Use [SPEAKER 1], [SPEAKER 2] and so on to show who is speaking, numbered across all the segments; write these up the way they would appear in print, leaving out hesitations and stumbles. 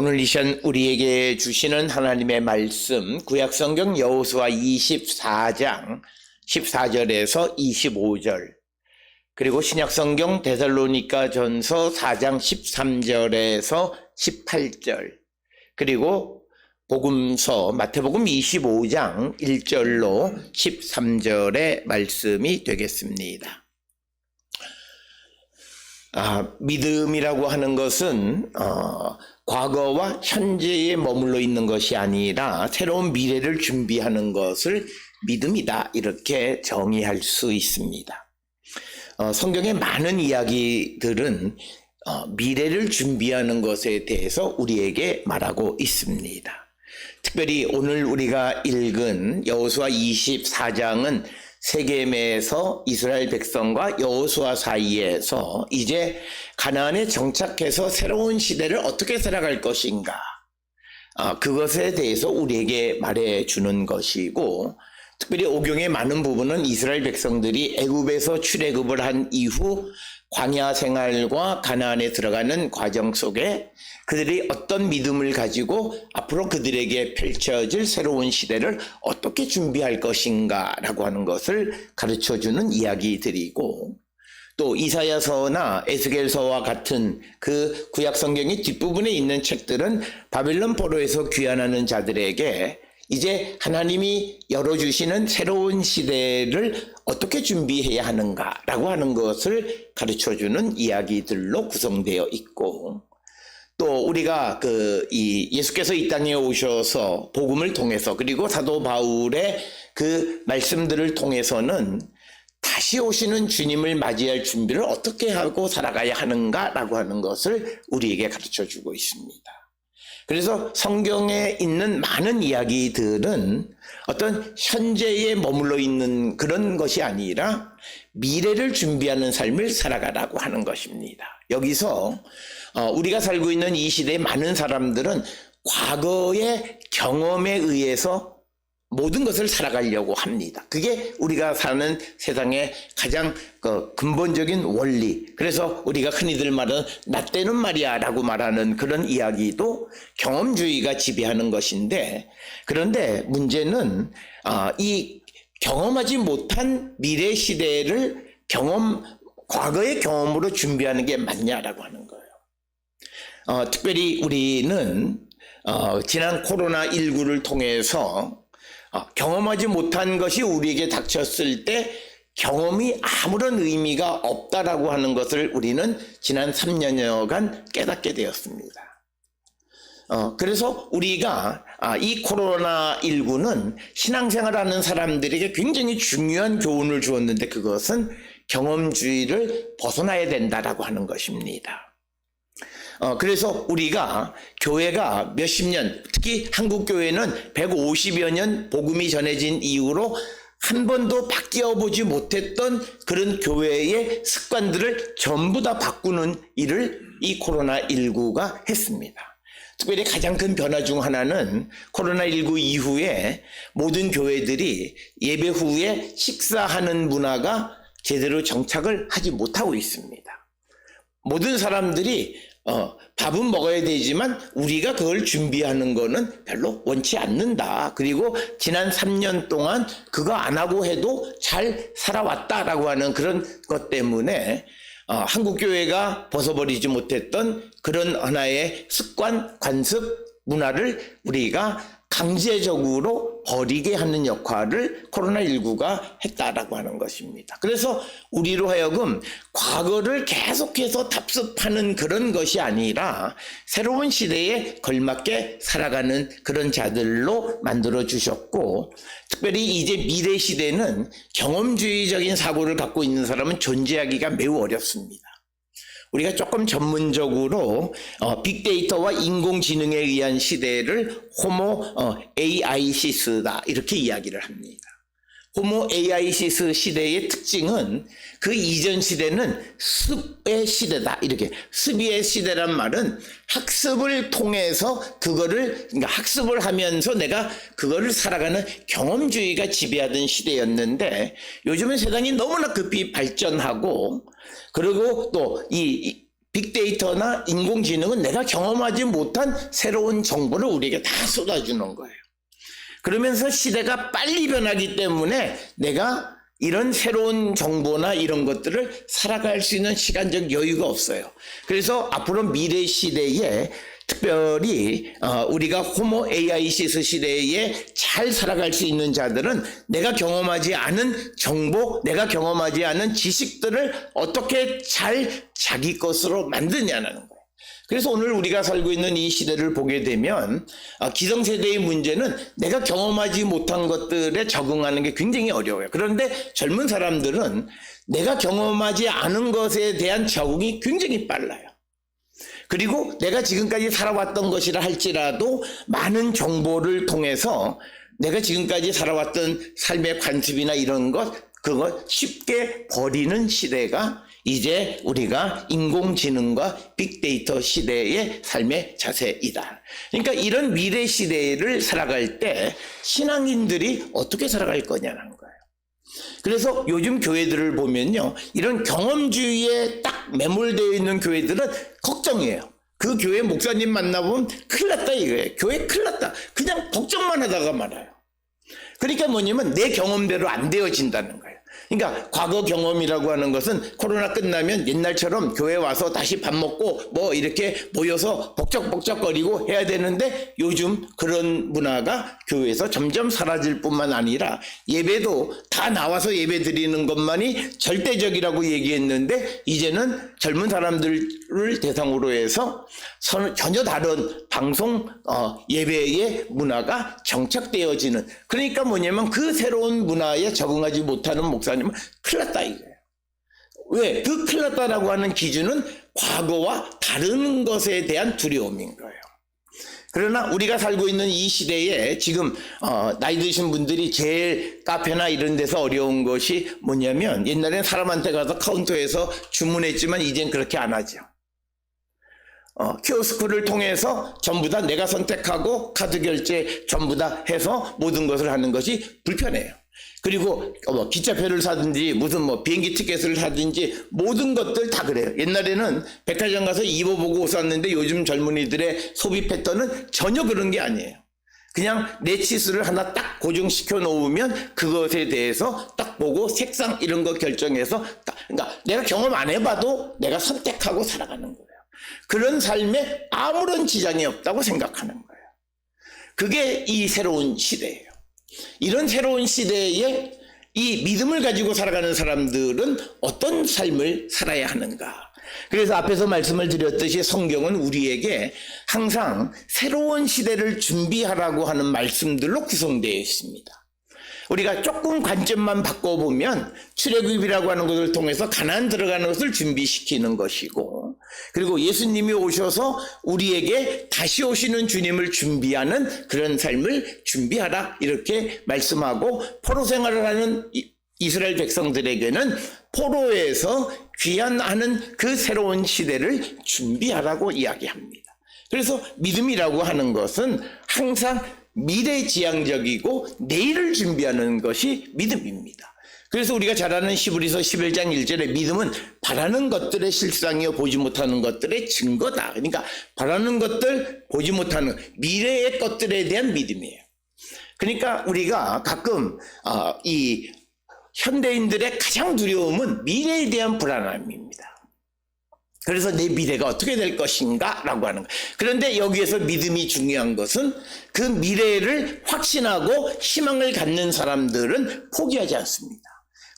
[SPEAKER 1] 오늘 이 시간 우리에게 주시는 하나님의 말씀, 구약성경 여호수아 24장 14절에서 25절, 그리고 신약성경 데살로니가전서 4장 13절에서 18절, 그리고 복음서 마태복음 25장 1절로 13절의 말씀이 되겠습니다. 믿음이라고 하는 것은 과거와 현재에 머물러 있는 것이 아니라 새로운 미래를 준비하는 것을 믿음이다, 이렇게 정의할 수 있습니다. 성경의 많은 이야기들은 미래를 준비하는 것에 대해서 우리에게 말하고 있습니다. 특별히 오늘 우리가 읽은 여호수아 24장은 세겜에서 이스라엘 백성과 여호수아 사이에서 이제 가나안에 정착해서 새로운 시대를 어떻게 살아갈 것인가, 그것에 대해서 우리에게 말해주는 것이고, 특별히 오경의 많은 부분은 이스라엘 백성들이 애굽에서 출애굽을 한 이후 광야 생활과 가나안에 들어가는 과정 속에 그들이 어떤 믿음을 가지고 앞으로 그들에게 펼쳐질 새로운 시대를 어떻게 준비할 것인가 라고 하는 것을 가르쳐주는 이야기들이고, 또 이사야서나 에스겔서와 같은 그 구약 성경의 뒷부분에 있는 책들은 바벨론 포로에서 귀환하는 자들에게 이제 하나님이 열어주시는 새로운 시대를 어떻게 준비해야 하는가라고 하는 것을 가르쳐주는 이야기들로 구성되어 있고, 또 우리가 예수께서 이 땅에 오셔서 복음을 통해서, 그리고 사도 바울의 그 말씀들을 통해서는 다시 오시는 주님을 맞이할 준비를 어떻게 하고 살아가야 하는가라고 하는 것을 우리에게 가르쳐주고 있습니다. 그래서 성경에 있는 많은 이야기들은 어떤 현재에 머물러 있는 그런 것이 아니라 미래를 준비하는 삶을 살아가라고 하는 것입니다. 여기서 우리가 살고 있는 이 시대의 많은 사람들은 과거의 경험에 의해서 모든 것을 살아가려고 합니다. 그게 우리가 사는 세상의 가장 근본적인 원리. 그래서 우리가 흔히들 말하는 나 때는 말이야 라고 말하는 그런 이야기도 경험주의가 지배하는 것인데, 그런데 문제는 이 경험하지 못한 미래 시대를 과거의 경험으로 준비하는 게 맞냐라고 하는 거예요. 특별히 우리는 지난 코로나19를 통해서 경험하지 못한 것이 우리에게 닥쳤을 때 경험이 아무런 의미가 없다라고 하는 것을 우리는 지난 3년여간 깨닫게 되었습니다. 그래서 우리가 이 코로나19는 신앙생활하는 사람들에게 굉장히 중요한 교훈을 주었는데, 그것은 경험주의를 벗어나야 된다라고 하는 것입니다. 그래서 우리가 교회가 몇십 년, 특히 한국 교회는 150여 년 복음이 전해진 이후로 한 번도 바뀌어 보지 못했던 그런 교회의 습관들을 전부 다 바꾸는 일을 이 코로나19가 했습니다. 특별히 가장 큰 변화 중 하나는 코로나19 이후에 모든 교회들이 예배 후에 식사하는 문화가 제대로 정착을 하지 못하고 있습니다. 모든 사람들이 밥은 먹어야 되지만 우리가 그걸 준비하는 거는 별로 원치 않는다. 그리고 지난 3년 동안 그거 안 하고 해도 잘 살아왔다라고 하는 그런 것 때문에 한국교회가 벗어버리지 못했던 그런 하나의 습관, 관습, 문화를 우리가 강제적으로 버리게 하는 역할을 코로나19가 했다라고 하는 것입니다. 그래서 우리로 하여금 과거를 계속해서 답습하는 그런 것이 아니라 새로운 시대에 걸맞게 살아가는 그런 자들로 만들어 주셨고, 특별히 이제 미래 시대는 경험주의적인 사고를 갖고 있는 사람은 존재하기가 매우 어렵습니다. 우리가 조금 전문적으로 빅데이터와 인공지능에 의한 시대를 호모 에이아이시스다, 이렇게 이야기를 합니다. 호모 에이아이시스 시대의 특징은 그 이전 시대는 습의 시대다. 이렇게 습의 시대란 말은 학습을 통해서 그러니까 학습을 하면서 내가 그거를 살아가는 경험주의가 지배하던 시대였는데, 요즘은 세상이 너무나 급히 발전하고, 그리고 또 이 빅데이터나 인공지능은 내가 경험하지 못한 새로운 정보를 우리에게 다 쏟아주는 거예요. 그러면서 시대가 빨리 변하기 때문에 내가 이런 새로운 정보나 이런 것들을 살아갈 수 있는 시간적 여유가 없어요. 그래서 앞으로 미래 시대에 특별히 우리가 호모 에이아이시스 시대에 잘 살아갈 수 있는 자들은 내가 경험하지 않은 정보, 내가 경험하지 않은 지식들을 어떻게 잘 자기 것으로 만드냐는 거예요. 그래서 오늘 우리가 살고 있는 이 시대를 보게 되면 기성세대의 문제는 내가 경험하지 못한 것들에 적응하는 게 굉장히 어려워요. 그런데 젊은 사람들은 내가 경험하지 않은 것에 대한 적응이 굉장히 빨라요. 그리고 내가 지금까지 살아왔던 것이라 할지라도 많은 정보를 통해서 내가 지금까지 살아왔던 삶의 관습이나 이런 것, 그걸 쉽게 버리는 시대가 이제 우리가 인공지능과 빅데이터 시대의 삶의 자세이다. 그러니까 이런 미래 시대를 살아갈 때 신앙인들이 어떻게 살아갈 거냐는 거예요. 그래서 요즘 교회들을 보면요, 이런 경험주의에 딱 매몰되어 있는 교회들은 걱정이에요. 그 교회 목사님 만나보면 큰일 났다 이거예요. 교회 큰일 났다. 그냥 걱정만 하다가 말아요. 그러니까 뭐냐면 내 경험대로 안 되어진다는 거예요. 그러니까 과거 경험이라고 하는 것은 코로나 끝나면 옛날처럼 교회 와서 다시 밥 먹고 뭐 이렇게 모여서 복적복적거리고 해야 되는데 요즘 그런 문화가 교회에서 점점 사라질 뿐만 아니라 예배도 다 나와서 예배 드리는 것만이 절대적이라고 얘기했는데 이제는 젊은 사람들을 대상으로 해서 전혀 다른 방송 예배의 문화가 정착되어지는, 그러니까 뭐냐면 그 새로운 문화에 적응하지 못하는 목사님은 큰일 났다 이거예요. 왜? 그 큰일 났다라고 하는 기준은 과거와 다른 것에 대한 두려움인 거예요. 그러나 우리가 살고 있는 이 시대에 지금 나이 드신 분들이 제일 카페나 이런 데서 어려운 것이 뭐냐면 옛날에는 사람한테 가서 카운터에서 주문했지만 이젠 그렇게 안 하죠. 키오스크를 통해서 전부 다 내가 선택하고 카드 결제 전부 다 해서 모든 것을 하는 것이 불편해요. 그리고 기차표를 사든지 무슨 비행기 티켓을 사든지 모든 것들 다 그래요. 옛날에는 백화점 가서 입어보고 옷 샀는데 요즘 젊은이들의 소비 패턴은 전혀 그런 게 아니에요. 그냥 내 치수를 하나 딱 고정시켜 놓으면 그것에 대해서 딱 보고 색상 이런 거 결정해서 그러니까 내가 경험 안 해봐도 내가 선택하고 살아가는 거예요. 그런 삶에 아무런 지장이 없다고 생각하는 거예요. 그게 이 새로운 시대예요. 이런 새로운 시대에 이 믿음을 가지고 살아가는 사람들은 어떤 삶을 살아야 하는가. 그래서 앞에서 말씀을 드렸듯이 성경은 우리에게 항상 새로운 시대를 준비하라고 하는 말씀들로 구성되어 있습니다. 우리가 조금 관점만 바꿔보면 출애굽이라고 하는 것을 통해서 가나안 들어가는 것을 준비시키는 것이고, 그리고 예수님이 오셔서 우리에게 다시 오시는 주님을 준비하는 그런 삶을 준비하라 이렇게 말씀하고, 포로 생활을 하는 이스라엘 백성들에게는 포로에서 귀환하는 그 새로운 시대를 준비하라고 이야기합니다. 그래서 믿음이라고 하는 것은 항상 미래지향적이고 내일을 준비하는 것이 믿음입니다. 그래서 우리가 잘 아는 히브리서 11장 1절에 믿음은 바라는 것들의 실상이요 보지 못하는 것들의 증거다. 그러니까 바라는 것들, 보지 못하는 미래의 것들에 대한 믿음이에요. 그러니까 우리가 가끔 이 현대인들의 가장 두려움은 미래에 대한 불안함입니다. 그래서 내 미래가 어떻게 될 것인가 라고 하는 거예요. 그런데 여기에서 믿음이 중요한 것은 그 미래를 확신하고 희망을 갖는 사람들은 포기하지 않습니다.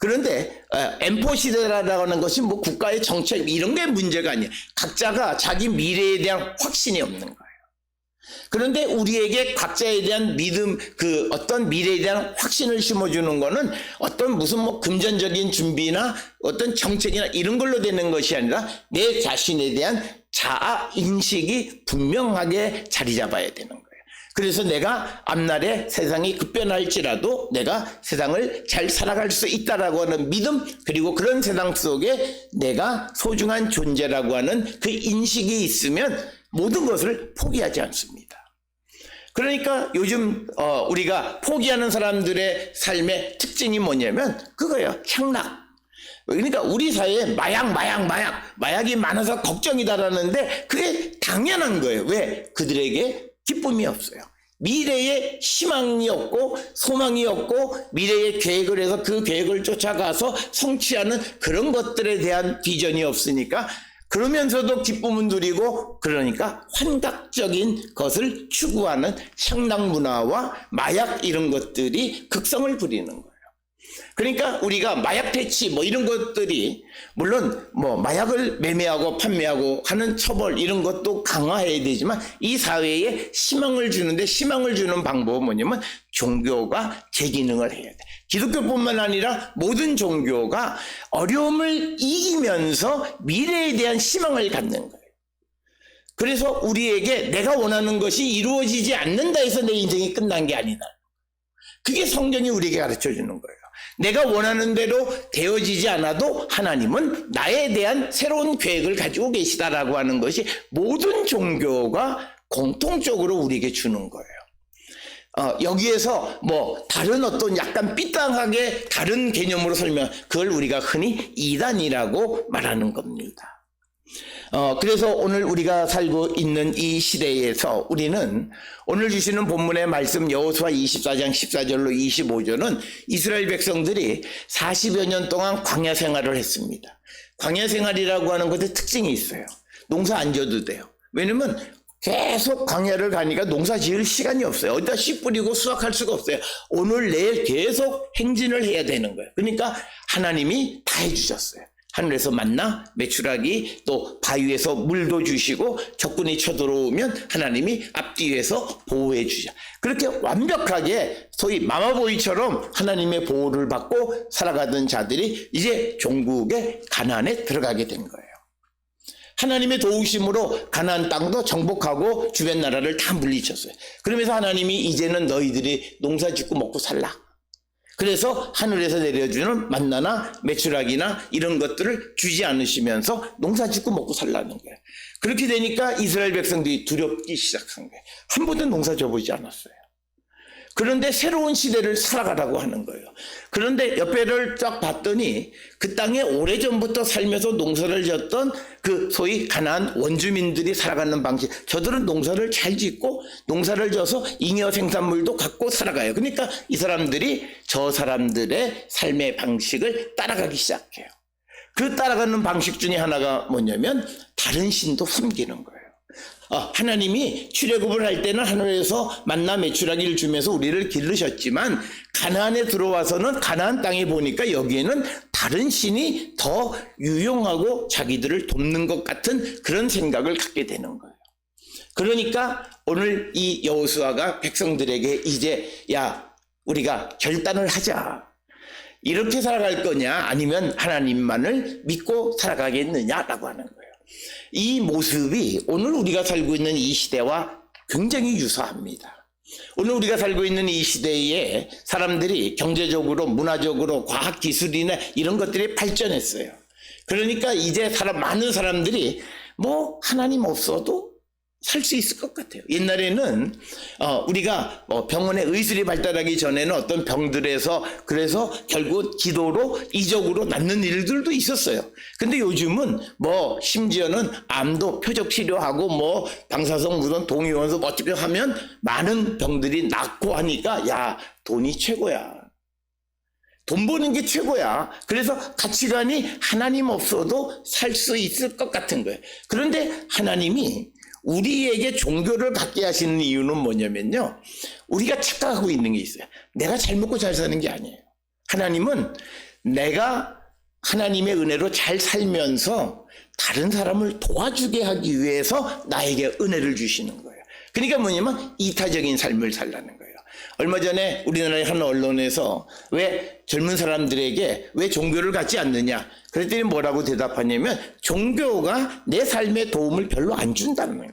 [SPEAKER 1] 그런데 M4 시대라고 하는 것이 국가의 정책 이런 게 문제가 아니에요. 각자가 자기 미래에 대한 확신이 없는 거예요. 그런데 우리에게 각자에 대한 믿음, 그 어떤 미래에 대한 확신을 심어주는 거는 어떤 무슨 금전적인 준비나 어떤 정책이나 이런 걸로 되는 것이 아니라 내 자신에 대한 자아 인식이 분명하게 자리 잡아야 되는 거예요. 그래서 내가 앞날에 세상이 급변할지라도 내가 세상을 잘 살아갈 수 있다라고 하는 믿음, 그리고 그런 세상 속에 내가 소중한 존재라고 하는 그 인식이 있으면 모든 것을 포기하지 않습니다. 그러니까 요즘 우리가 포기하는 사람들의 삶의 특징이 뭐냐면 그거예요. 향락. 그러니까 우리 사회에 마약이 많아서 걱정이다라는데 그게 당연한 거예요. 왜? 그들에게 기쁨이 없어요. 미래에 희망이 없고 소망이 없고 미래의 계획을 해서 그 계획을 쫓아가서 성취하는 그런 것들에 대한 비전이 없으니까 그러면서도 기쁨은 누리고 그러니까 환각적인 것을 추구하는 향락 문화와 마약 이런 것들이 극성을 부리는 거예요. 그러니까 우리가 마약 퇴치 뭐 이런 것들이 물론 뭐 마약을 매매하고 판매하고 하는 처벌 이런 것도 강화해야 되지만 이 사회에 희망을 주는데 희망을 주는 방법은 뭐냐면 종교가 제 기능을 해야 돼. 기독교뿐만 아니라 모든 종교가 어려움을 이기면서 미래에 대한 희망을 갖는 거예요. 그래서 우리에게 내가 원하는 것이 이루어지지 않는다 해서 내 인생이 끝난 게 아니다. 그게 성경이 우리에게 가르쳐 주는 거예요. 내가 원하는 대로 되어지지 않아도 하나님은 나에 대한 새로운 계획을 가지고 계시다라고 하는 것이 모든 종교가 공통적으로 우리에게 주는 거예요. 여기에서 뭐 다른 어떤 약간 삐딱하게 다른 개념으로 설명, 그걸 우리가 흔히 이단이라고 말하는 겁니다. 그래서 오늘 우리가 살고 있는 이 시대에서 우리는 오늘 주시는 본문의 말씀 여호수아 24장 14절로 25절은 이스라엘 백성들이 40여 년 동안 광야 생활을 했습니다. 광야 생활이라고 하는 것에 특징이 있어요. 농사 안 져도 돼요. 왜냐면 계속 광야를 가니까 농사 지을 시간이 없어요. 어디다 씨 뿌리고 수확할 수가 없어요. 오늘 내일 계속 행진을 해야 되는 거예요. 그러니까 하나님이 다 해주셨어요. 하늘에서 만나 메추라기 또 바위에서 물도 주시고 적군이 쳐들어오면 하나님이 앞뒤에서 보호해 주죠. 그렇게 완벽하게 소위 마마보이처럼 하나님의 보호를 받고 살아가던 자들이 이제 종국의 가나안에 들어가게 된 거예요. 하나님의 도우심으로 가나안 땅도 정복하고 주변 나라를 다 물리쳤어요. 그러면서 하나님이 이제는 너희들이 농사 짓고 먹고 살라. 그래서 하늘에서 내려주는 만나나 메추라기나 이런 것들을 주지 않으시면서 농사 짓고 먹고 살라는 거예요. 그렇게 되니까 이스라엘 백성들이 두렵기 시작한 거예요. 한 번도 농사 져보지 않았어요. 그런데 새로운 시대를 살아가라고 하는 거예요. 그런데 옆에를 쫙 봤더니 그 땅에 오래전부터 살면서 농사를 졌던 그 소위 가나안 원주민들이 살아가는 방식, 저들은 농사를 잘 짓고 농사를 져서 잉여 생산물도 갖고 살아가요. 그러니까 이 사람들이 저 사람들의 삶의 방식을 따라가기 시작해요. 그 따라가는 방식 중에 하나가 뭐냐면 다른 신도 섬기는 거예요. 하나님이 출애굽을 할 때는 하늘에서 만나 메추라기를 주면서 우리를 기르셨지만 가나안에 들어와서는 가나안 땅에 보니까 여기에는 다른 신이 더 유용하고 자기들을 돕는 것 같은 그런 생각을 갖게 되는 거예요. 그러니까 오늘 이 여호수아가 백성들에게 이제 야 우리가 결단을 하자. 이렇게 살아갈 거냐 아니면 하나님만을 믿고 살아가겠느냐라고 하는 거예요. 이 모습이 오늘 우리가 살고 있는 이 시대와 굉장히 유사합니다. 오늘 우리가 살고 있는 이 시대에 사람들이 경제적으로 문화적으로 과학기술이나 이런 것들이 발전했어요. 그러니까 이제 많은 사람들이 뭐 하나님 없어도 살 수 있을 것 같아요. 옛날에는 우리가 병원에 의술이 발달하기 전에는 어떤 병들에서 그래서 결국 기도로 이적으로 낫는 일들도 있었어요. 근데 요즘은 뭐 심지어는 암도 표적 치료하고 뭐 방사성 무슨 동위원소 어떻게 하면 많은 병들이 낫고 하니까 야 돈이 최고야. 돈 버는 게 최고야. 그래서 가치관이 하나님 없어도 살 수 있을 것 같은 거예요. 그런데 하나님이 우리에게 종교를 갖게 하시는 이유는 뭐냐면요. 우리가 착각하고 있는 게 있어요. 내가 잘 먹고 잘 사는 게 아니에요. 하나님은 내가 하나님의 은혜로 잘 살면서 다른 사람을 도와주게 하기 위해서 나에게 은혜를 주시는 거예요. 그러니까 뭐냐면 이타적인 삶을 살라는 거예요. 얼마 전에 우리나라의 한 언론에서 왜 젊은 사람들에게 왜 종교를 갖지 않느냐 그랬더니 뭐라고 대답하냐면 종교가 내 삶에 도움을 별로 안 준다는 거예요.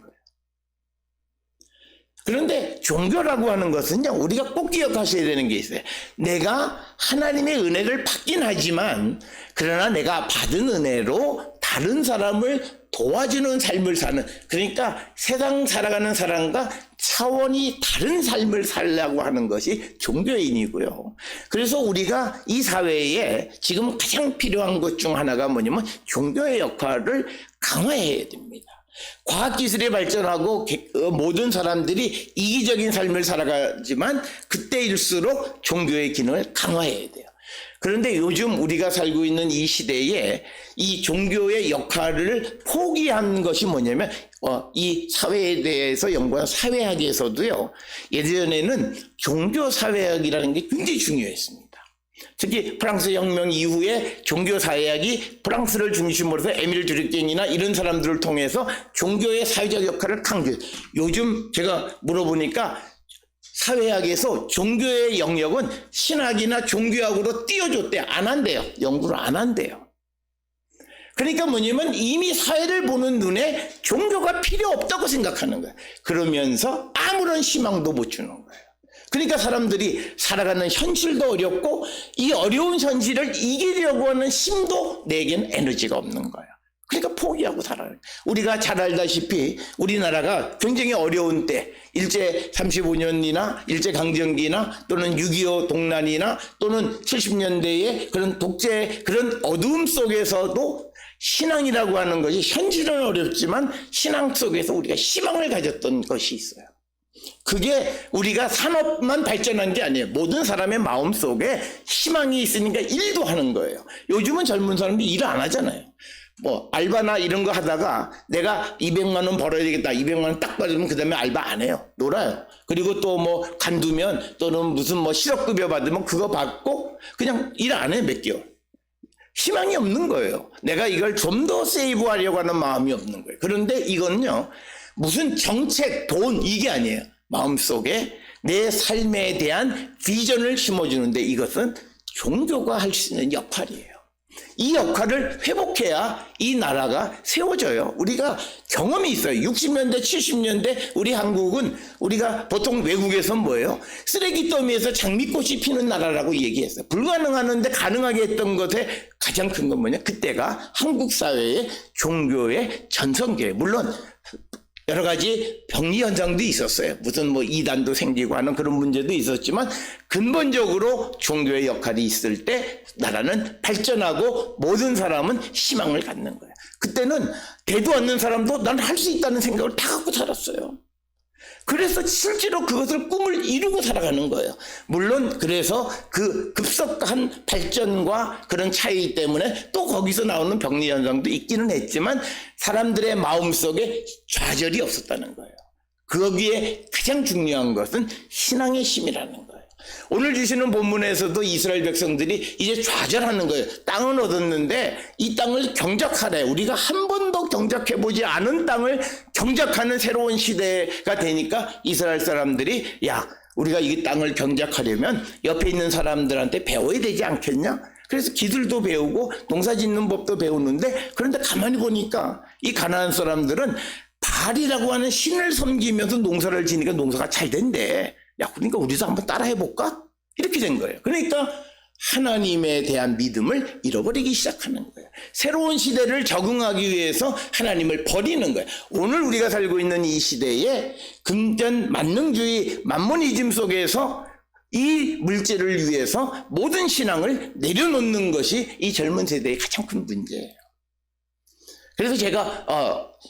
[SPEAKER 1] 그런데 종교라고 하는 것은요 우리가 꼭 기억하셔야 되는 게 있어요. 내가 하나님의 은혜를 받긴 하지만 그러나 내가 받은 은혜로 다른 사람을 도와주는 삶을 사는, 그러니까 세상 살아가는 사람과 차원이 다른 삶을 살려고 하는 것이 종교인이고요. 그래서 우리가 이 사회에 지금 가장 필요한 것 중 하나가 뭐냐면 종교의 역할을 강화해야 됩니다. 과학기술이 발전하고 모든 사람들이 이기적인 삶을 살아가지만 그때일수록 종교의 기능을 강화해야 돼요. 그런데 요즘 우리가 살고 있는 이 시대에 이 종교의 역할을 포기한 것이 뭐냐면 이 사회에 대해서 연구한 사회학에서도요, 예전에는 종교사회학이라는 게 굉장히 중요했습니다. 특히 프랑스 혁명 이후에 종교사회학이 프랑스를 중심으로 해서 에밀 드류갱이나 이런 사람들을 통해서 종교의 사회적 역할을 강조해요. 요즘 제가 물어보니까 사회학에서 종교의 영역은 신학이나 종교학으로 띄워줬대요. 안 한대요. 연구를 안 한대요. 그러니까 뭐냐면 이미 사회를 보는 눈에 종교가 필요 없다고 생각하는 거예요. 그러면서 아무런 희망도 못 주는 거예요. 그러니까 사람들이 살아가는 현실도 어렵고 이 어려운 현실을 이기려고 하는 힘도 내겐 에너지가 없는 거예요. 그러니까 포기하고 살아요. 우리가 잘 알다시피 우리나라가 굉장히 어려운 때, 일제 35년이나 일제강점기나 또는 6.25 동란이나 또는 70년대의 그런 독재, 그런 어두움 속에서도 신앙이라고 하는 것이 현실은 어렵지만 신앙 속에서 우리가 희망을 가졌던 것이 있어요. 그게 우리가 산업만 발전한 게 아니에요. 모든 사람의 마음 속에 희망이 있으니까 일도 하는 거예요. 요즘은 젊은 사람들이 일을 안 하잖아요. 뭐 알바나 이런 거 하다가 내가 200만 원 벌어야 되겠다, 200만 원 딱 받으면 그 다음에 알바 안 해요. 놀아요. 그리고 또 뭐 간두면 또는 무슨 뭐 실업급여 받으면 그거 받고 그냥 일 안 해, 몇 개월. 희망이 없는 거예요. 내가 이걸 좀 더 세이브하려고 하는 마음이 없는 거예요. 그런데 이건요, 무슨 정책, 돈 이게 아니에요. 마음속에 내 삶에 대한 비전을 심어주는데 이것은 종교가 할 수 있는 역할이에요. 이 역할을 회복해야 이 나라가 세워져요. 우리가 경험이 있어요. 60년대, 70년대 우리 한국은 우리가 보통 외국에서는 뭐예요? 쓰레기 더미에서 장미꽃이 피는 나라라고 얘기했어요. 불가능하는데 가능하게 했던 것에 가장 큰 건 뭐냐? 그때가 한국 사회의 종교의 전성기예요. 물론 여러 가지 병리 현상도 있었어요. 무슨 뭐 이단도 생기고 하는 그런 문제도 있었지만 근본적으로 종교의 역할이 있을 때 나라는 발전하고 모든 사람은 희망을 갖는 거예요. 그때는 되도 않는 사람도 난 할 수 있다는 생각을 다 갖고 살았어요. 그래서 실제로 그것을 꿈을 이루고 살아가는 거예요. 물론 그래서 그 급속한 발전과 그런 차이 때문에 또 거기서 나오는 병리 현상도 있기는 했지만 사람들의 마음속에 좌절이 없었다는 거예요. 거기에 가장 중요한 것은 신앙의 힘이라는 거예요. 오늘 주시는 본문에서도 이스라엘 백성들이 이제 좌절하는 거예요. 땅은 얻었는데 이 땅을 경작하래. 우리가 한 번도 경작해보지 않은 땅을 경작하는 새로운 시대가 되니까 이스라엘 사람들이 야, 우리가 이 땅을 경작하려면 옆에 있는 사람들한테 배워야 되지 않겠냐? 그래서 기술도 배우고 농사 짓는 법도 배우는데 그런데 가만히 보니까 이 가나안 사람들은 바알이라고 하는 신을 섬기면서 농사를 지니까 농사가 잘 된대. 야, 그러니까 우리도 한번 따라 해볼까? 이렇게 된 거예요. 그러니까 하나님에 대한 믿음을 잃어버리기 시작하는 거예요. 새로운 시대를 적응하기 위해서 하나님을 버리는 거예요. 오늘 우리가 살고 있는 이 시대에 금전 만능주의 만모니즘 속에서 이 물질을 위해서 모든 신앙을 내려놓는 것이 이 젊은 세대의 가장 큰 문제예요. 그래서 제가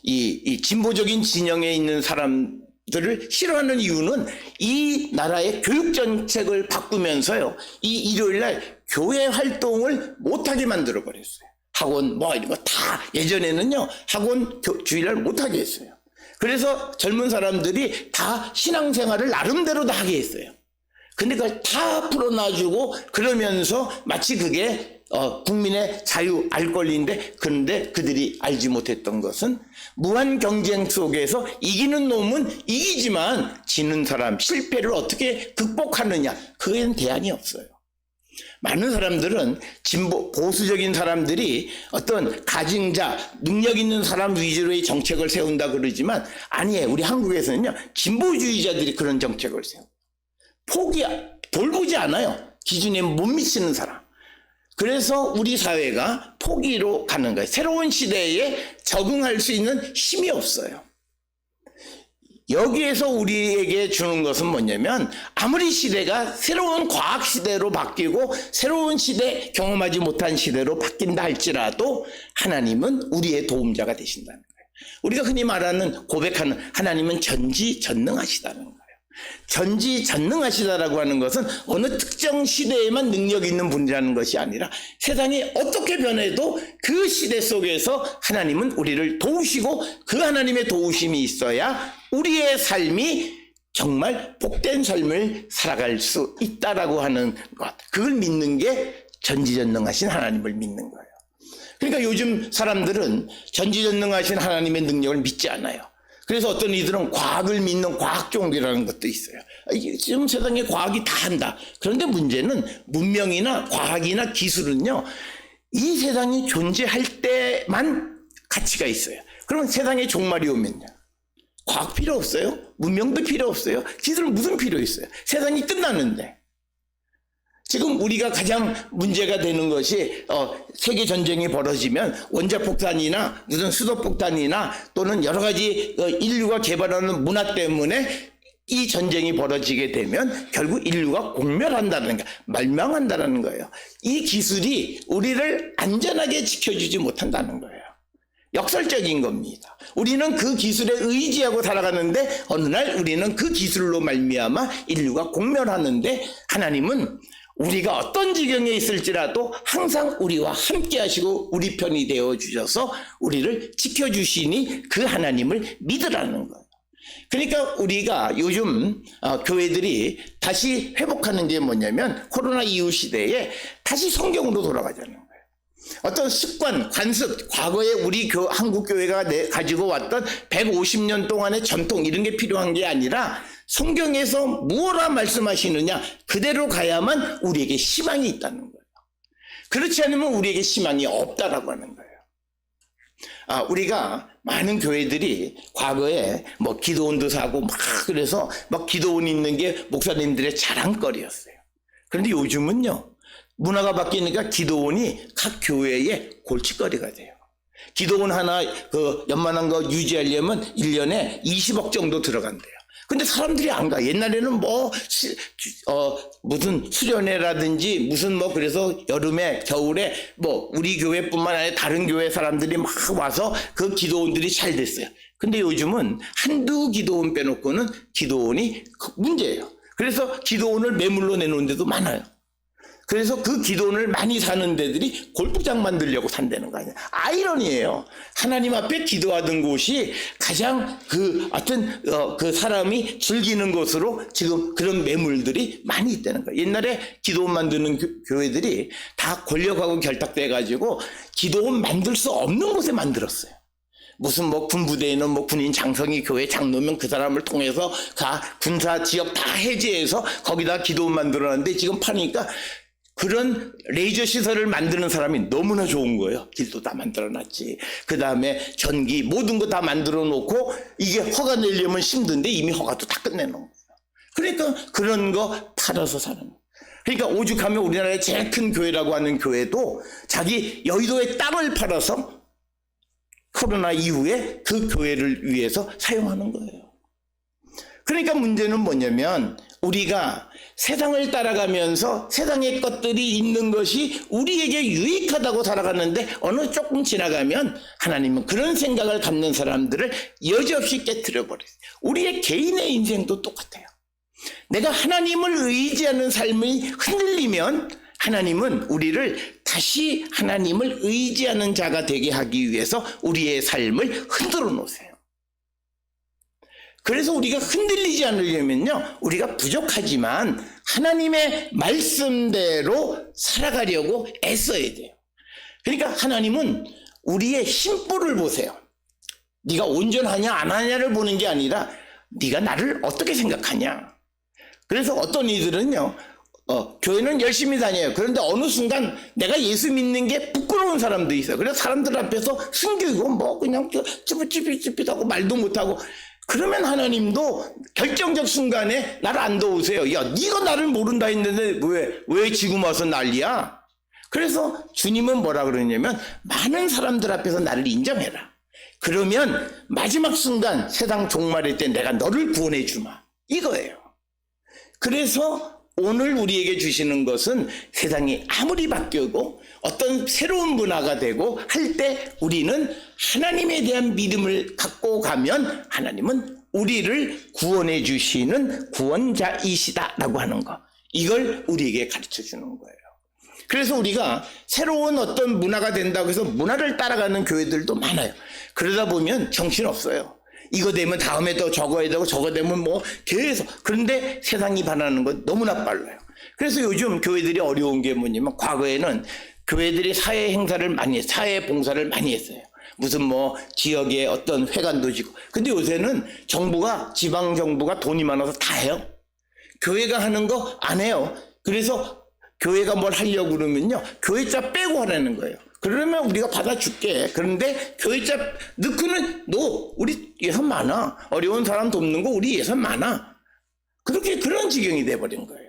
[SPEAKER 1] 이 진보적인 진영에 있는 사람들을 싫어하는 이유는 이 나라의 교육 정책을 바꾸면서요, 이 일요일날 교회 활동을 못하게 만들어 버렸어요. 학원 뭐 이런 거 다 예전에는요 학원 주일날 못하게 했어요. 그래서 젊은 사람들이 다 신앙생활을 나름대로 다 하게 했어요. 근데 그걸 다 풀어놔주고 그러면서 마치 그게 국민의 자유 알 권리인데, 그런데 그들이 알지 못했던 것은 무한 경쟁 속에서 이기는 놈은 이기지만 지는 사람 실패를 어떻게 극복하느냐, 그에는 대안이 없어요. 많은 사람들은 보수적인 사람들이 어떤 가증자, 능력 있는 사람 위주로의 정책을 세운다 그러지만 아니에요. 우리 한국에서는요 진보주의자들이 그런 정책을 세워요. 돌보지 않아요. 기준에 못 미치는 사람. 그래서 우리 사회가 포기로 가는 거예요. 새로운 시대에 적응할 수 있는 힘이 없어요. 여기에서 우리에게 주는 것은 뭐냐면, 아무리 시대가 새로운 과학 시대로 바뀌고 새로운 시대, 경험하지 못한 시대로 바뀐다 할지라도 하나님은 우리의 도움자가 되신다는 거예요. 우리가 흔히 말하는, 고백하는 하나님은 전지전능하시다는 거예요. 전지전능하시다라고 하는 것은 어느 특정 시대에만 능력 있는 분이라는 것이 아니라 세상이 어떻게 변해도 그 시대 속에서 하나님은 우리를 도우시고, 그 하나님의 도우심이 있어야 우리의 삶이 정말 복된 삶을 살아갈 수 있다라고 하는 것, 그걸 믿는 게 전지전능하신 하나님을 믿는 거예요. 그러니까 요즘 사람들은 전지전능하신 하나님의 능력을 믿지 않아요. 그래서 어떤 이들은 과학을 믿는 과학종교라는 것도 있어요. 지금 세상에 과학이 다 한다. 그런데 문제는 문명이나 과학이나 기술은요, 이 세상이 존재할 때만 가치가 있어요. 그러면 세상에 종말이 오면요, 과학 필요 없어요? 문명도 필요 없어요? 기술은 무슨 필요 있어요? 세상이 끝났는데. 지금 우리가 가장 문제가 되는 것이 세계 전쟁이 벌어지면 원자폭탄이나 무슨 수소폭탄이나 또는 여러 가지 인류가 개발하는 문화 때문에 이 전쟁이 벌어지게 되면 결국 인류가 공멸한다는 거, 멸망한다는 거예요. 이 기술이 우리를 안전하게 지켜주지 못한다는 거예요. 역설적인 겁니다. 우리는 그 기술에 의지하고 살아가는데 어느 날 우리는 그 기술로 말미암아 인류가 공멸하는데, 하나님은 우리가 어떤 지경에 있을지라도 항상 우리와 함께 하시고 우리 편이 되어 주셔서 우리를 지켜주시니 그 하나님을 믿으라는 거예요. 그러니까 우리가 요즘 교회들이 다시 회복하는 게 뭐냐면, 코로나 이후 시대에 다시 성경으로 돌아가자는 거예요. 어떤 습관, 관습, 과거에 우리 한국교회가 가지고 왔던 150년 동안의 전통, 이런 게 필요한 게 아니라 성경에서 무엇라 말씀하시느냐 그대로 가야만 우리에게 희망이 있다는 거예요. 그렇지 않으면 우리에게 희망이 없다라고 하는 거예요. 우리가 많은 교회들이 과거에 뭐 기도원도 사고 막 그래서 막 기도원 있는 게 목사님들의 자랑거리였어요. 그런데 요즘은요, 문화가 바뀌니까 기도원이 각 교회의 골칫거리가 돼요. 기도원 하나 연만한 거 유지하려면 1년에 20억 정도 들어간대요. 근데 사람들이 안 가. 옛날에는 무슨 수련회라든지 무슨 그래서 여름에 겨울에 우리 교회뿐만 아니라 다른 교회 사람들이 막 와서 그 기도원들이 잘 됐어요. 근데 요즘은 한두 기도원 빼놓고는 기도원이 문제예요. 그래서 기도원을 매물로 내놓은 데도 많아요. 그래서 그 기도원을 많이 사는 데들이 골프장 만들려고 산다는 거 아니에요. 아이러니예요. 하나님 앞에 기도하던 곳이 가장 그 사람이 즐기는 곳으로 지금 그런 매물들이 많이 있다는 거예요. 옛날에 기도원 만드는 교회들이 다 권력하고 결탁돼가지고 기도원 만들 수 없는 곳에 만들었어요. 무슨 군부대에는 군인 장성이 교회 장로면 그 사람을 통해서 군사 지역 다 해제해서 거기다 기도원 만들어놨는데, 지금 파니까 그런 레이저 시설을 만드는 사람이 너무나 좋은 거예요. 길도 다 만들어놨지. 그 다음에 전기 모든 거 다 만들어 놓고 이게 허가 내려면 힘든데 이미 허가도 다 끝내놓은 거예요. 그러니까 그런 거 팔아서 사는 거예요. 그러니까 오죽하면 우리나라의 제일 큰 교회라고 하는 교회도 자기 여의도의 땅을 팔아서 코로나 이후에 그 교회를 위해서 사용하는 거예요. 그러니까 문제는 뭐냐면, 우리가 세상을 따라가면서 세상의 것들이 있는 것이 우리에게 유익하다고 살아가는데, 어느 조금 지나가면 하나님은 그런 생각을 갖는 사람들을 여지없이 깨트려 버려요. 우리의 개인의 인생도 똑같아요. 내가 하나님을 의지하는 삶이 흔들리면 하나님은 우리를 다시 하나님을 의지하는 자가 되게 하기 위해서 우리의 삶을 흔들어 놓으세요. 그래서 우리가 흔들리지 않으려면요, 우리가 부족하지만 하나님의 말씀대로 살아가려고 애써야 돼요. 그러니까 하나님은 우리의 심보를 보세요. 네가 온전하냐 안 하냐를 보는 게 아니라 네가 나를 어떻게 생각하냐. 그래서 어떤 이들은요, 교회는 열심히 다녀요. 그런데 어느 순간 내가 예수 믿는 게 부끄러운 사람도 있어요. 그래서 사람들 앞에서 숨기고 그냥 찌뿌찌뿌찌뿌하고 말도 못하고, 그러면 하나님도 결정적 순간에 나를 안 도우세요. 야, 네가 나를 모른다 했는데 왜 지금 와서 난리야? 그래서 주님은 뭐라 그러냐면 많은 사람들 앞에서 나를 인정해라. 그러면 마지막 순간 세상 종말일 때 내가 너를 구원해 주마. 이거예요. 그래서 오늘 우리에게 주시는 것은 세상이 아무리 바뀌고 어떤 새로운 문화가 되고 할 때 우리는 하나님에 대한 믿음을 갖고 가면 하나님은 우리를 구원해 주시는 구원자이시다라고 하는 거. 이걸 우리에게 가르쳐 주는 거예요. 그래서 우리가 새로운 어떤 문화가 된다고 해서 문화를 따라가는 교회들도 많아요. 그러다 보면 정신없어요. 이거 되면 다음에 또 저거 해야 되고 저거 되면 뭐 계속. 그런데 세상이 반하는 건 너무나 빨라요. 그래서 요즘 교회들이 어려운 게 뭐냐면 과거에는 교회들이 사회 행사를 많이 했어요. 사회 봉사를 많이 했어요. 무슨 뭐 지역에 어떤 회관도 지고. 근데 요새는 정부가 지방 정부가 돈이 많아서 다 해요. 교회가 하는 거 안 해요. 그래서 교회가 뭘 하려고 그러면요 교회자 빼고 하라는 거예요. 그러면 우리가 받아줄게. 그런데 교회자 넣고는 너 우리 예산 많아. 어려운 사람 돕는 거 우리 예산 많아. 그렇게 그런 지경이 돼버린 거예요.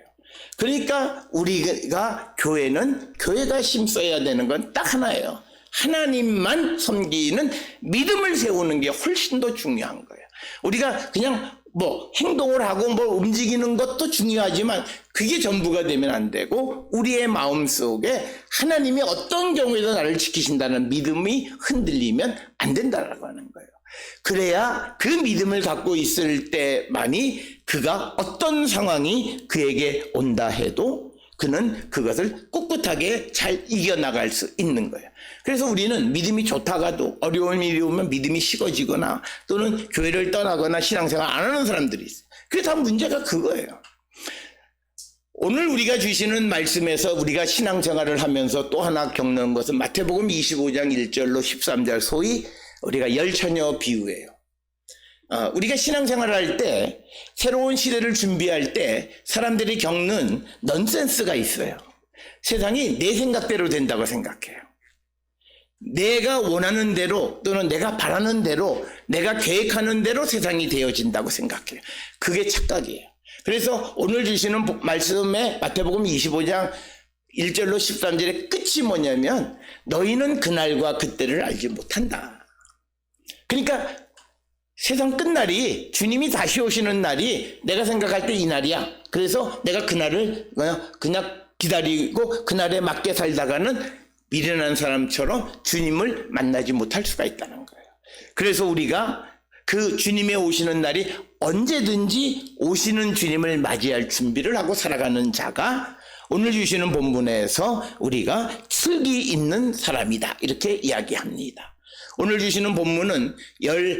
[SPEAKER 1] 그러니까 우리가 교회는 교회가 힘써야 되는 건 딱 하나예요. 하나님만 섬기는 믿음을 세우는 게 훨씬 더 중요한 거예요. 우리가 그냥 뭐 행동을 하고 뭐 움직이는 것도 중요하지만 그게 전부가 되면 안 되고 우리의 마음속에 하나님이 어떤 경우에도 나를 지키신다는 믿음이 흔들리면 안 된다라고 하는 거예요. 그래야 그 믿음을 갖고 있을 때만이 그가 어떤 상황이 그에게 온다 해도 그는 그것을 꿋꿋하게 잘 이겨나갈 수 있는 거예요. 그래서 우리는 믿음이 좋다가도 어려운 일이 오면 믿음이 식어지거나 또는 교회를 떠나거나 신앙생활 안 하는 사람들이 있어요. 그게 다 문제가 그거예요. 오늘 우리가 주시는 말씀에서 우리가 신앙생활을 하면서 또 하나 겪는 것은 마태복음 25장 1절로 13절 소위 우리가 열처녀 비유예요. 우리가 신앙생활을 할 때 새로운 시대를 준비할 때 사람들이 겪는 넌센스가 있어요. 세상이 내 생각대로 된다고 생각해요. 내가 원하는 대로 또는 내가 바라는 대로 내가 계획하는 대로 세상이 되어진다고 생각해요. 그게 착각이에요. 그래서 오늘 주시는 말씀에 마태복음 25장 1절로 13절의 끝이 뭐냐면 너희는 그날과 그때를 알지 못한다. 그러니까 세상 끝날이 주님이 다시 오시는 날이 내가 생각할 때 이 날이야. 그래서 내가 그날을 그냥 기다리고 그날에 맞게 살다가는 미련한 사람처럼 주님을 만나지 못할 수가 있다는 거예요. 그래서 우리가 그 주님의 오시는 날이 언제든지 오시는 주님을 맞이할 준비를 하고 살아가는 자가 오늘 주시는 본문에서 우리가 슬기 있는 사람이다 이렇게 이야기합니다. 오늘 주시는 본문은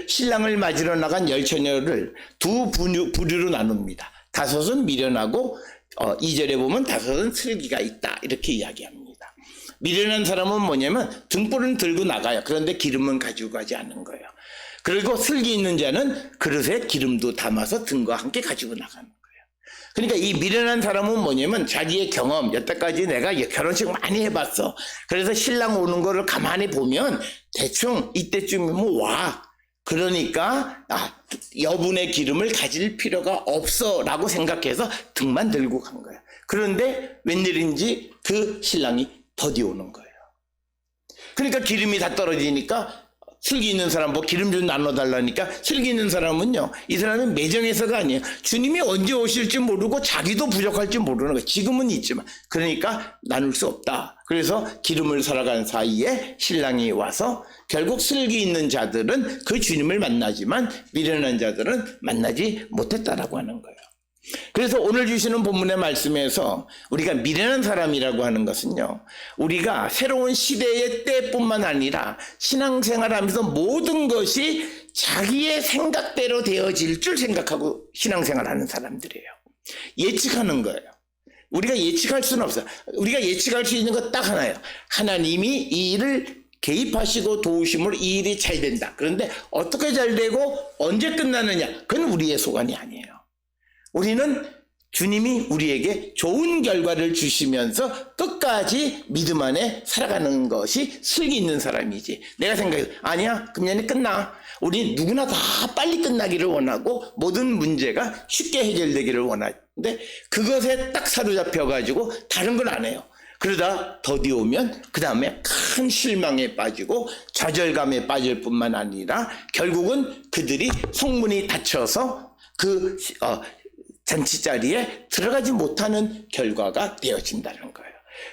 [SPEAKER 1] 신랑을 맞으러 나간 열처녀를 두 부류로 나눕니다. 다섯은 미련하고 2절에 보면 다섯은 슬기가 있다 이렇게 이야기합니다. 미련한 사람은 뭐냐면 등불은 들고 나가요. 그런데 기름은 가지고 가지 않는 거예요. 그리고 슬기 있는 자는 그릇에 기름도 담아서 등과 함께 가지고 나가는 거예요. 그러니까 이 미련한 사람은 뭐냐면 자기의 경험, 여태까지 내가 결혼식 많이 해봤어. 그래서 신랑 오는 거를 가만히 보면 대충 이때쯤이면 와. 그러니까 여분의 기름을 가질 필요가 없어 라고 생각해서 등만 들고 간 거야. 그런데 웬일인지 그 신랑이 더디 오는 거예요. 그러니까 기름이 다 떨어지니까 슬기 있는 사람 뭐 기름 좀 나눠달라니까 슬기 있는 사람은요 이 사람은 매정해서가 아니에요. 주님이 언제 오실지 모르고 자기도 부족할지 모르는 거예요. 지금은 있지만 그러니까 나눌 수 없다. 그래서 기름을 살아간 사이에 신랑이 와서 결국 슬기 있는 자들은 그 주님을 만나지만 미련한 자들은 만나지 못했다라고 하는 거예요. 그래서 오늘 주시는 본문의 말씀에서 우리가 미련한 사람이라고 하는 것은요 우리가 새로운 시대의 때뿐만 아니라 신앙생활하면서 모든 것이 자기의 생각대로 되어질 줄 생각하고 신앙생활하는 사람들이에요. 예측하는 거예요. 우리가 예측할 수는 없어요. 우리가 예측할 수 있는 것 딱 하나예요. 하나님이 이 일을 개입하시고 도우심으로 이 일이 잘 된다. 그런데 어떻게 잘 되고 언제 끝나느냐 그건 우리의 소관이 아니에요. 우리는 주님이 우리에게 좋은 결과를 주시면서 끝까지 믿음 안에 살아가는 것이 슬기 있는 사람이지. 내가 생각해 아니야 금년에 끝나. 우리 누구나 다 빨리 끝나기를 원하고 모든 문제가 쉽게 해결되기를 원하는데 그것에 딱 사로잡혀 가지고 다른 걸 안 해요. 그러다 더디 오면 그 다음에 큰 실망에 빠지고 좌절감에 빠질 뿐만 아니라 결국은 그들이 성문이 닫혀서 그 잔치 자리에 들어가지 못하는 결과가 되어진다는 거예요.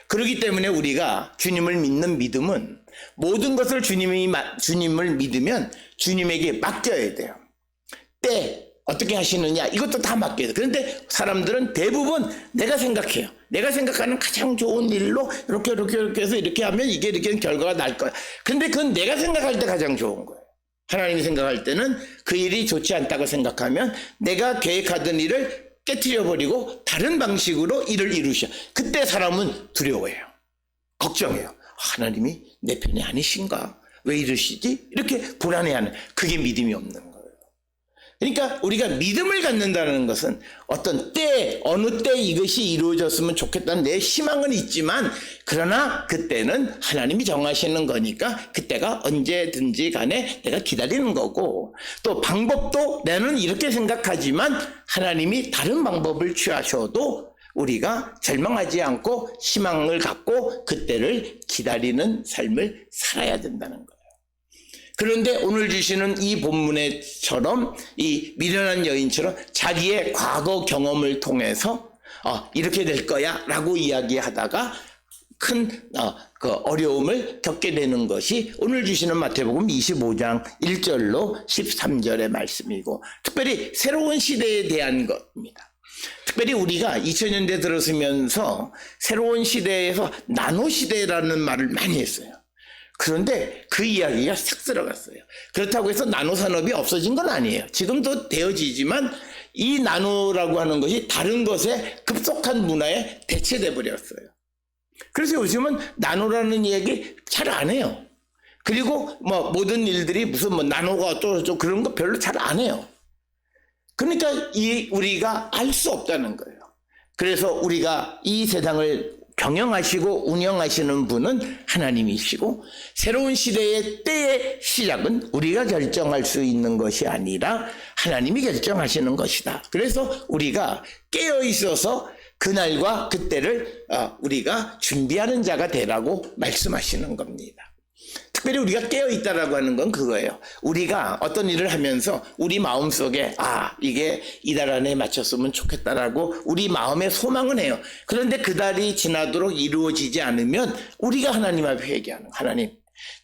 [SPEAKER 1] 그렇기 때문에 우리가 주님을 믿는 믿음은 모든 것을 주님을 믿으면 주님에게 맡겨야 돼요. 때 어떻게 하시느냐 이것도 다 맡겨야 돼요. 그런데 사람들은 대부분 내가 생각해요. 내가 생각하는 가장 좋은 일로 이렇게 해서 이렇게 하면 이게 이렇게 결과가 날 거야. 근데 그건 내가 생각할 때 가장 좋은 거예요. 하나님이 생각할 때는 그 일이 좋지 않다고 생각하면 내가 계획하던 일을 깨트려버리고 다른 방식으로 일을 이루셔. 그때 사람은 두려워해요. 걱정해요. 하나님이 내 편이 아니신가? 왜 이러시지? 이렇게 불안해하는, 그게 믿음이 없는 거예요. 그러니까 우리가 믿음을 갖는다는 것은 어떤 때, 어느 때 이것이 이루어졌으면 좋겠다는 내 희망은 있지만, 그러나 그때는 하나님이 정하시는 거니까 그때가 언제든지 간에 내가 기다리는 거고, 또 방법도 나는 이렇게 생각하지만 하나님이 다른 방법을 취하셔도 우리가 절망하지 않고 희망을 갖고 그때를 기다리는 삶을 살아야 된다는 거예요. 그런데 오늘 주시는 이 본문에처럼 이 미련한 여인처럼 자기의 과거 경험을 통해서 이렇게 될 거야 라고 이야기하다가 큰 어려움을 겪게 되는 것이 오늘 주시는 마태복음 25장 1절로 13절의 말씀이고, 특별히 새로운 시대에 대한 것입니다. 특별히 우리가 2000년대 들어서면서 새로운 시대에서 나노 시대라는 말을 많이 했어요. 그런데 그 이야기가 싹 들어갔어요. 그렇다고 해서 나노 산업이 없어진 건 아니에요. 지금도 되어지지만 이 나노라고 하는 것이 다른 것에 급속한 문화에 대체돼 버렸어요. 그래서 요즘은 나노라는 이야기 잘 안 해요. 그리고 모든 일들이 무슨 나노가 어쩌고 그런 거 별로 잘 안 해요. 그러니까 우리가 알 수 없다는 거예요. 그래서 우리가 이 세상을 경영하시고 운영하시는 분은 하나님이시고, 새로운 시대의 때의 시작은 우리가 결정할 수 있는 것이 아니라 하나님이 결정하시는 것이다. 그래서 우리가 깨어 있어서 그날과 그때를 우리가 준비하는 자가 되라고 말씀하시는 겁니다. 특별히 우리가 깨어있다라고 하는 건 그거예요. 우리가 어떤 일을 하면서 우리 마음속에 이게 이달 안에 마쳤으면 좋겠다라고 우리 마음에 소망은 해요. 그런데 그달이 지나도록 이루어지지 않으면 우리가 하나님 앞에 회개하는, 하나님,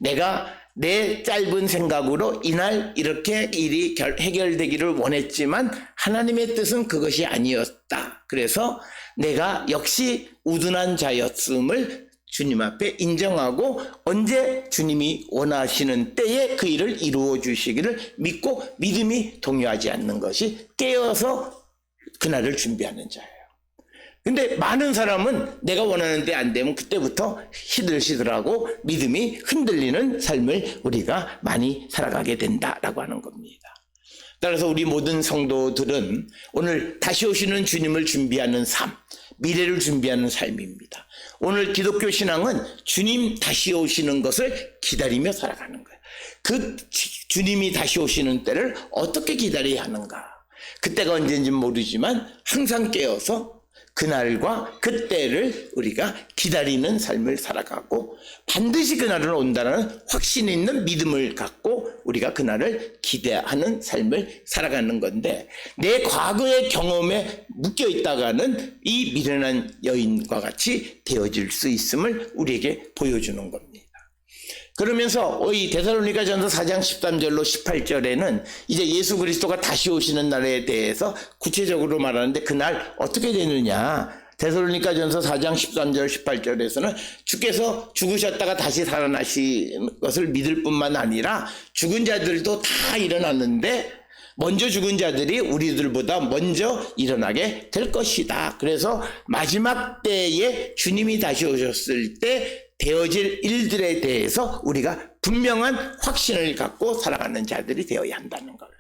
[SPEAKER 1] 내가 내 짧은 생각으로 이날 이렇게 일이 해결되기를 원했지만 하나님의 뜻은 그것이 아니었다. 그래서 내가 역시 우둔한 자였음을 주님 앞에 인정하고 언제 주님이 원하시는 때에 그 일을 이루어 주시기를 믿고 믿음이 동요하지 않는 것이 깨어서 그날을 준비하는 자예요. 근데 많은 사람은 내가 원하는 데 안 되면 그때부터 시들시들하고 믿음이 흔들리는 삶을 우리가 많이 살아가게 된다라고 하는 겁니다. 따라서 우리 모든 성도들은 오늘 다시 오시는 주님을 준비하는 삶, 미래를 준비하는 삶입니다. 오늘 기독교 신앙은 주님 다시 오시는 것을 기다리며 살아가는 거예요. 그 주님이 다시 오시는 때를 어떻게 기다려야 하는가? 그때가 언제인지는 모르지만 항상 깨어서 그날과 그때를 우리가 기다리는 삶을 살아가고, 반드시 그날은 온다는 확신 있는 믿음을 갖고 우리가 그날을 기대하는 삶을 살아가는 건데, 내 과거의 경험에 묶여 있다가는 이 미련한 여인과 같이 되어질 수 있음을 우리에게 보여주는 겁니다. 그러면서 이 데살로니가전서 4장 13절로 18절에는 이제 예수 그리스도가 다시 오시는 날에 대해서 구체적으로 말하는데, 그날 어떻게 되느냐. 데살로니가전서 4장 13절 18절에서는 주께서 죽으셨다가 다시 살아나신 것을 믿을 뿐만 아니라 죽은 자들도 다 일어났는데 먼저 죽은 자들이 우리들보다 먼저 일어나게 될 것이다. 그래서 마지막 때에 주님이 다시 오셨을 때 되어질 일들에 대해서 우리가 분명한 확신을 갖고 살아가는 자들이 되어야 한다는 거예요.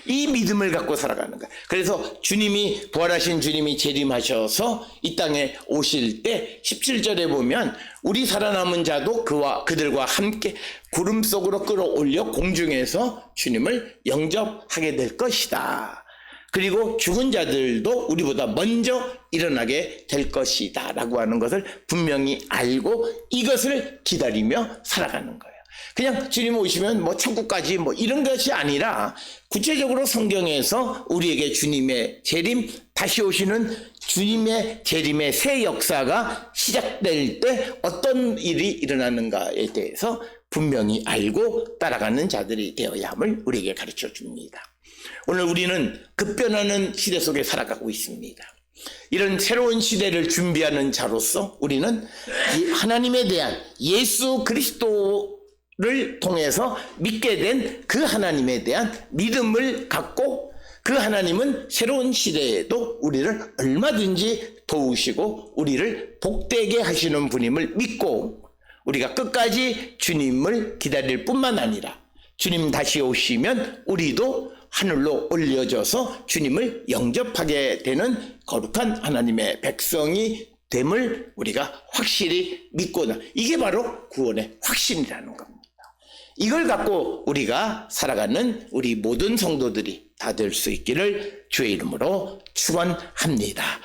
[SPEAKER 1] 이 믿음을 갖고 살아가는 거예요. 그래서 주님이, 부활하신 주님이 재림하셔서 이 땅에 오실 때 17절에 보면 우리 살아남은 자도 그들과 함께 구름 속으로 끌어올려 공중에서 주님을 영접하게 될 것이다. 그리고 죽은 자들도 우리보다 먼저 일어나게 될 것이다 라고 하는 것을 분명히 알고 이것을 기다리며 살아가는 거예요. 그냥 주님 오시면 뭐 천국까지 뭐 이런 것이 아니라 구체적으로 성경에서 우리에게 주님의 재림, 다시 오시는 주님의 재림의 새 역사가 시작될 때 어떤 일이 일어나는가에 대해서 분명히 알고 따라가는 자들이 되어야 함을 우리에게 가르쳐 줍니다. 오늘 우리는 급변하는 시대 속에 살아가고 있습니다. 이런 새로운 시대를 준비하는 자로서 우리는 하나님에 대한 예수 그리스도를 통해서 믿게 된 그 하나님에 대한 믿음을 갖고 그 하나님은 새로운 시대에도 우리를 얼마든지 도우시고 우리를 복되게 하시는 분임을 믿고 우리가 끝까지 주님을 기다릴 뿐만 아니라 주님 다시 오시면 우리도 하늘로 올려져서 주님을 영접하게 되는 거룩한 하나님의 백성이 됨을 우리가 확실히 믿고 이게 바로 구원의 확신이라는 겁니다. 이걸 갖고 우리가 살아가는 우리 모든 성도들이 다 될 수 있기를 주의 이름으로 축원합니다.